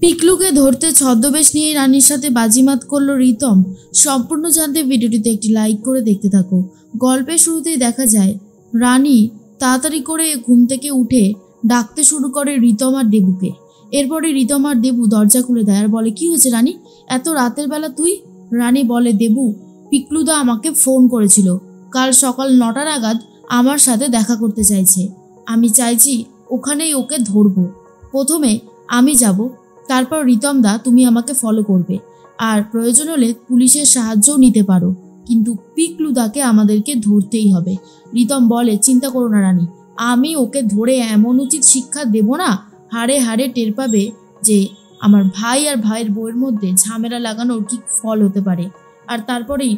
পিকলুকে ধরতে ছদ্মবেশ নিয়ে রানীর সাথে বাজিমাত করলো রিতম। সম্পূর্ণ জানতে ভিডিওটিতে একটি লাইক করে দেখতে থাকো। গল্পের শুরুতেই দেখা যায় রানী তাড়াতাড়ি করে ঘুম থেকে উঠে ডাকতে শুরু করে রিতম আর দেবুকে। এরপরে রিতম আর দেবু দরজা খুলে দেয় আর বলে, কি হয়েছে রানী, এত রাতের বেলা তুই? রানী বলে, দেবু, পিকলুদা আমাকে ফোন করেছিল, কাল সকাল 9টা নাগাদ আমার সাথে দেখা করতে চাইছে। আমি চাইছি ওখানেই ওকে ধরবো। প্রথমে আমি যাব, তারপর রিতম দা তুমি আমাকে ফলো করবে, আর প্রয়োজন হলে পুলিশের সাহায্যও নিতে পারো, কিন্তু পিকলুদাকে আমাদেরকে ধরতেই হবে। রিতম বলে, চিন্তা করো না রানী, আমি ওকে ধরে এমন উচিত শিক্ষা দেব না, হাড়ে হাড়ে টের পাবে যে আমার ভাই আর ভাইয়ের বউয়ের মধ্যে ঝামেলা লাগানোর কি ফল হতে পারে। আর তারপরেই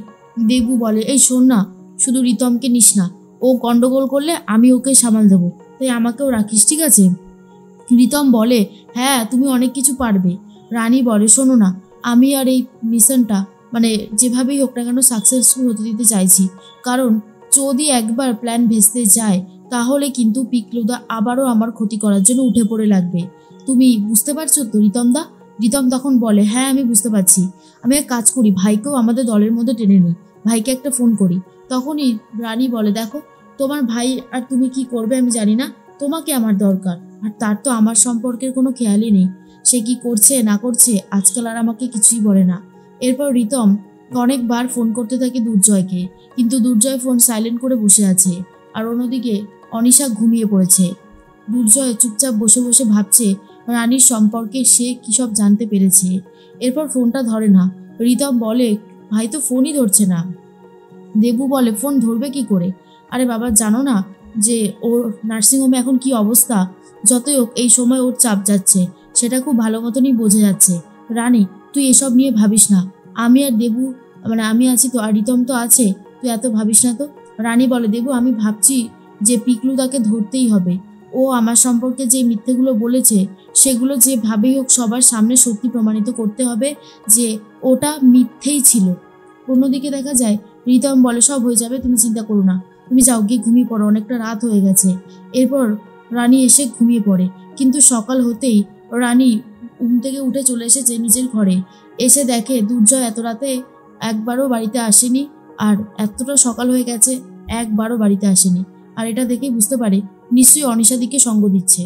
দেবু বলে, এই শোন না, শুধু রিতমকে নিস না, ও গন্ডগোল করলে আমি ওকে সামাল দেবো, তাই আমাকেও রাখিস, ঠিক আছে? রিতম বলে, হ্যাঁ তুমি অনেক কিছু পারবে। রানী বলে, শোনো না, আমি আর এই মিশনটা যেভাবেই হোক না কেন সাকসেসফুল হতে দিতে চাইছি, কারণ যদি একবার প্ল্যান ভেস্তে যায় তাহলে কিন্তু পিকলুদা আবারও আমার ক্ষতি করার জন্য উঠে পড়ে লাগবে। তুমি বুঝতে পারছো তো রিতম দা? রিতম তখন বলে, হ্যাঁ আমি বুঝতে পারছি, আমি এক কাজ করি, ভাইকেও আমাদের দলের মধ্যে টেনে নিই, ভাইকে একটা ফোন করি। তখনই রানী বলে, দেখো তোমার ভাই আর তুমি কি করবে আমি জানি না, তোমাকে আমার দরকার, আর তার তো আমার সম্পর্কের কোনো খেয়ালই নেই, সে কি করছে না করছে আজকাল আর আমাকে কিছুই বলে না। এরপর রিতম অনেকবার ফোন করতে থাকে দুর্জয়কে, কিন্তু দুর্জয় ফোন সাইলেন্ট করে বসে আছে, আর অন্যদিকে অনিশা ঘুমিয়ে পড়েছে। দুর্জয় চুপচাপ বসে বসে ভাবছে রানীর সম্পর্কে সে কী সব জানতে পেরেছে। এরপর ফোনটা ধরে না। রিতম বলে, ভাই তো ফোনই ধরছে না। দেবু বলে, ফোন ধরবে কি করে? আরে বাবা, জানো না যে ওর নার্সিংহোমে এখন কি অবস্থা? যতই হোক এই সময় ওর চাপ যাচ্ছে, সেটা খুব ভালো মতনই বোঝা যাচ্ছে। রানী তুই এসব নিয়ে ভাবিস না, আমি আর দেবু আমি আছি তো, আর রিতম তো আছে, তুই এত ভাবিস না তো। রানী বলে, দেবু আমি ভাবছি যে পিকলুদাকে ধরতেই হবে, ও আমার সম্পর্কে যে মিথ্যেগুলো বলেছে সেগুলো যেভাবেই হোক সবার সামনে সত্যি প্রমাণিত করতে হবে যে ওটা মিথ্যেই ছিল। অন্যদিকে দেখা যায় রিতম বলে, সব হয়ে যাবে, তুমি চিন্তা করো না, তুমি যাও গিয়ে ঘুমিয়ে পড়ো, অনেকটা রাত হয়ে গেছে। এরপর রানী এসে ঘুমিয়ে পড়ে, কিন্তু সকাল হতেই রানী ঘুম থেকে উঠে চলে এসেছে নিজের ঘরে। এসে দেখে দুর্জয় এত রাতে একবারও বাড়িতে আসেনি, আর এতটা সকাল হয়ে গেছে একবারও বাড়িতে আসেনি। আর এটা দেখেই বুঝতে পারে নিশ্চয়ই অনিশাদিকে সঙ্গ দিচ্ছে।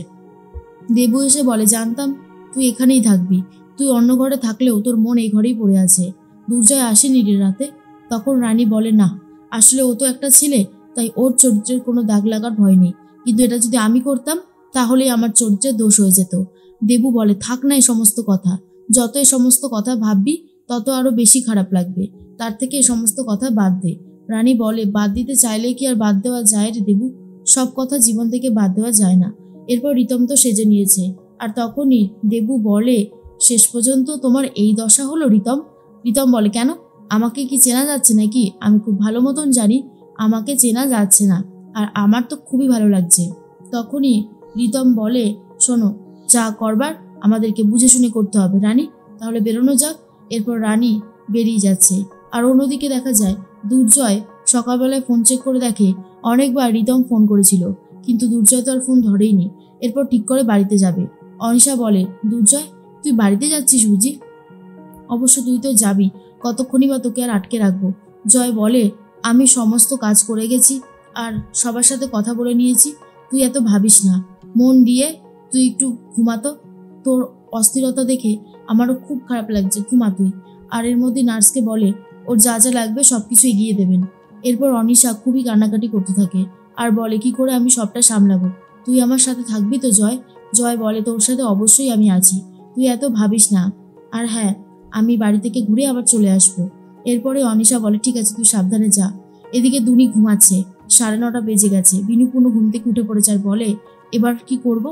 দেবু এসে বলে, জানতাম তুই এখানেই থাকবি, তুই অন্য ঘরে থাকলেও তোর মন এই ঘরেই পড়ে আছে। দুর্জয় আসেনি রে রাতে? তখন রানী বলে, না, আসলে ও তো একটা ছেলে, তাই ওর চরিত্রের কোনো দাগ লাগার ভয় নেই, কিন্তু এটা যদি আমি করতাম তাহলেই আমার চরিত্রের দোষ হয়ে যেত। দেবু বলে, থাক না এই সমস্ত কথা, যত এই সমস্ত কথা ভাববি তত আরো বেশি খারাপ লাগবে, তার থেকে এই সমস্ত কথা বাদ দে। রানী বলে, বাদ দিতে চাইলে কি আর বাদ দেওয়া যায় রে দেবু? সব কথা জীবন থেকে বাদ দেওয়া যায় না। এরপর রিতম তো সেজে নিয়েছে, আর তখনই দেবু বলে, শেষ পর্যন্ত তোমার এই দশা হলো রিতম? রিতম বলে, কেন, আমাকে কি চেনা যাচ্ছে নাকি? আমি খুব ভালো মতন জানি আমাকে চেনা যাচ্ছে না, আর আমার তো খুবই ভালো লাগছে। তখনই রিতম বলে, শোনো, যা করবার আমাদেরকে বুঝে শুনে করতে হবে রানী, তাহলে বেরোনো যাক। এরপর রানী বেরিয়ে যাচ্ছে, আর অন্যদিকে দেখা যায় দুর্জয় সকালবেলায় ফোন চেক করে দেখে অনেকবার রিতম ফোন করেছিল, কিন্তু দুর্জয় তো আর ফোন ধরেইনি। এরপর ঠিক করে বাড়িতে যাবে। অনিশা বলে, দুর্জয় তুই বাড়িতে যাচ্ছিস বুঝি? অবশ্য তুই তো যাবি, কতক্ষণই বা তোকে আর আটকে রাখবো। জয় বলে, আমি সমস্ত কাজ করে গেছি আর সবার সাথে কথা বলে নিয়েছি, তুই এত ভাবিস না, মন দিয়ে তুই একটু ঘুমাতো, তোর অস্থিরতা দেখে আমারও খুব খারাপ লাগছে, ঘুমা তুই। আর এর মধ্যে নার্সকে বলে ওর যা যা লাগবে সব কিছু এগিয়ে দেবেন। এরপর অনিশা খুবই কান্নাকাটি করতে থাকে আর বলে, কি করে আমি সবটা সামলাবো, তুই আমার সাথে থাকবি তো জয়? জয় বলে, তোর সাথে অবশ্যই আমি আছি, তুই এত ভাবিস না, আর হ্যাঁ আমি বাড়ি থেকে ঘুরে আবার চলে আসবো। এরপরে অনিশা বলে, ঠিক আছে তুই সাবধানে যা। এদিকে দুনি ঘুমাচ্ছে, 9:30 বেজে গেছে। বিনু পুনু ঘুম থেকে উঠে পড়েছে আর বলে, এবার কি করব?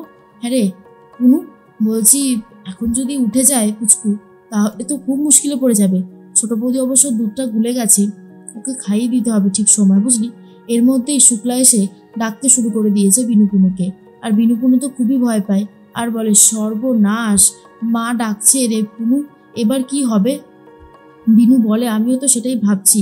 হ্যাঁ রে পুনু, বলছি এখন যদি উঠে যায় পুচকু তাহলে তো খুব মুশকিলে পড়ে যাবে। ছোট বৌদি অবশ্য দুধটা গুলে গেছে, ওকে খাইয়ে দিতে হবে ঠিক সময়, বুঝলি? এর মধ্যেই শুক্লা এসে ডাকতে শুরু করে দিয়েছে বিনু পুনুকে, আর বিনু পুনু তো খুবই ভয় পায় আর বলে, সর্বনাশ, মা ডাকছে রে পুনু, এবার কি হবে? বিনু বলে, আমিও তো সেটাই ভাবছি,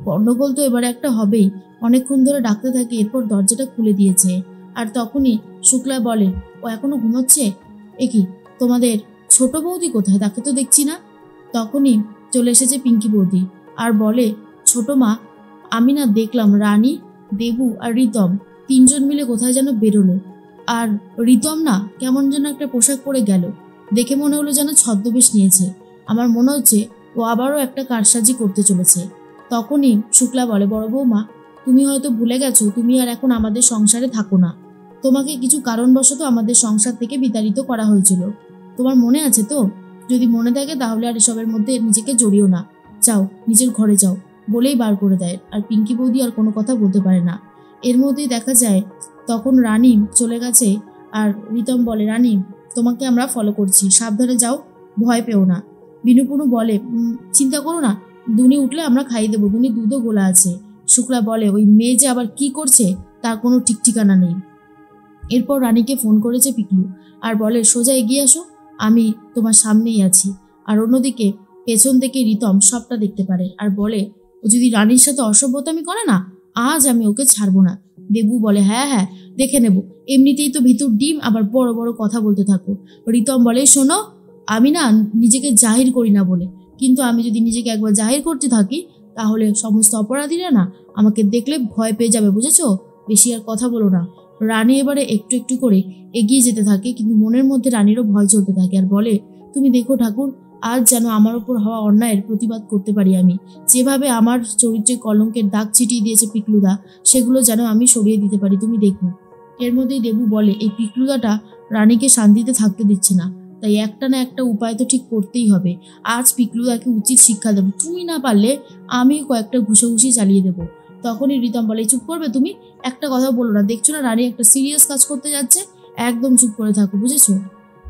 গন্ডগোল তো এবারে একটা হবেই। অনেকক্ষণ ধরে ডাকতে থাকে, এরপর দরজাটা খুলে দিয়েছে। আর তখনই শুক্লা বলে, ও এখনো ঘুমোচ্ছে? এ কি, তোমাদের ছোট বৌদি কোথায়, তাকে তো দেখছি না। তখনই চলে এসেছে পিঙ্কি বৌদি আর বলে, ছোট মা, আমি না দেখলাম রানী, দেবু আর রিতম তিনজন মিলে কোথায় যেন বেরোলো। আর রিতম না কেমন যেন একটা পোশাক পরে গেল, দেখে মনে হলো যেন ছদ্মবেশ নিয়েছে। আমার মনে হচ্ছে ও আবারও একটা কারসাজি করতে চলেছে। তখনই শুক্লা বলে, বড় বৌমা, তুমি হয়তো ভুলে গেছো তুমি আর এখন আমাদের সংসারে থাকো না। তোমাকে কিছু কারণবশত আমাদের সংসার থেকে বিতাড়িত করা হয়েছিল, তোমার মনে আছে তো? যদি মনে থাকে তাহলে আর এসবের মধ্যে নিজেকে জড়িও না, যাও নিজের ঘরে যাও বলেই বার করে দেয়। আর পিঙ্কি বৌদি আর কোনো কথা বলতে পারে না। এর মধ্যেই দেখা যায় তখন রানী চলে গেছে। আর রিতম বলে, রানী, তোমাকে আমরা ফলো করছি, সাবধানে যাও, ভয় পেও না। বিনুপুনু বলে, চিন্তা করো না, দুনি উঠলে আমরা খাইয়ে দেবো, দুনি দুধও গোলা আছে। শুক্লা বলে, ওই মেয়ে যে আবার কি করছে তার কোনো ঠিক ঠিকানা নেই। এরপর রানীকে ফোন করেছে পিকলু আর বলে, সোজা এগিয়ে আসো, আমি তোমার সামনেই আছি। আর অন্যদিকে পেছন থেকে রিতম সবটা দেখতে পারে আর বলে, ও যদি রানীর সাথে অসভ্যতামি করে না, আজ আমি ওকে ছাড়বো না। দেবু বলে, হ্যাঁ হ্যাঁ দেখে নেব, এমনিতেই তো ভিতর ডিম, আবার বড় বড় কথা বলতে থাকো। রিতম বলে, শোনো, আমি না নিজেকে জাহির করি না বলে, কিন্তু আমি যদি নিজেকে একবার জাহির করতে থাকি তাহলে সমস্ত অপরাধীরা না আমাকে দেখলে ভয় পেয়ে যাবে, বুঝেছো? বেশি আর কথা বলো না। রানী এবারে একটু একটু করে এগিয়ে যেতে থাকে, কিন্তু মনের মধ্যে রানীরও ভয় চলতে থাকে আর বলে, তুমি দেখো ঠাকুর, আজ যেন আমার ওপর হওয়া অন্যায়ের প্রতিবাদ করতে পারি আমি। যেভাবে আমার চরিত্রে কলঙ্কের দাগ ছিটিয়ে দিয়েছে পিকলুদা, সেগুলো যেন আমি সরিয়ে দিতে পারি, তুমি দেখো। এর মধ্যেই দেবু বলে, এই পিকলুদাটা রানীকে শান্তিতে থাকতে দিচ্ছে না, তাই একটা না একটা উপায় তো ঠিক করতেই হবে। আজ পিকলুদাকে উচিত শিক্ষা দেবো, তুমি না পারলে আমি কয়েকটা ঘুষোঘুষি চালিয়ে দেবো। তখনই রিতম বলে, চুপ করবে তুমি, একটা কথা বলো না, দেখছো না রানী একটা সিরিয়াস কাজ করতে যাচ্ছে, একদম চুপ করে থাকো, বুঝেছো?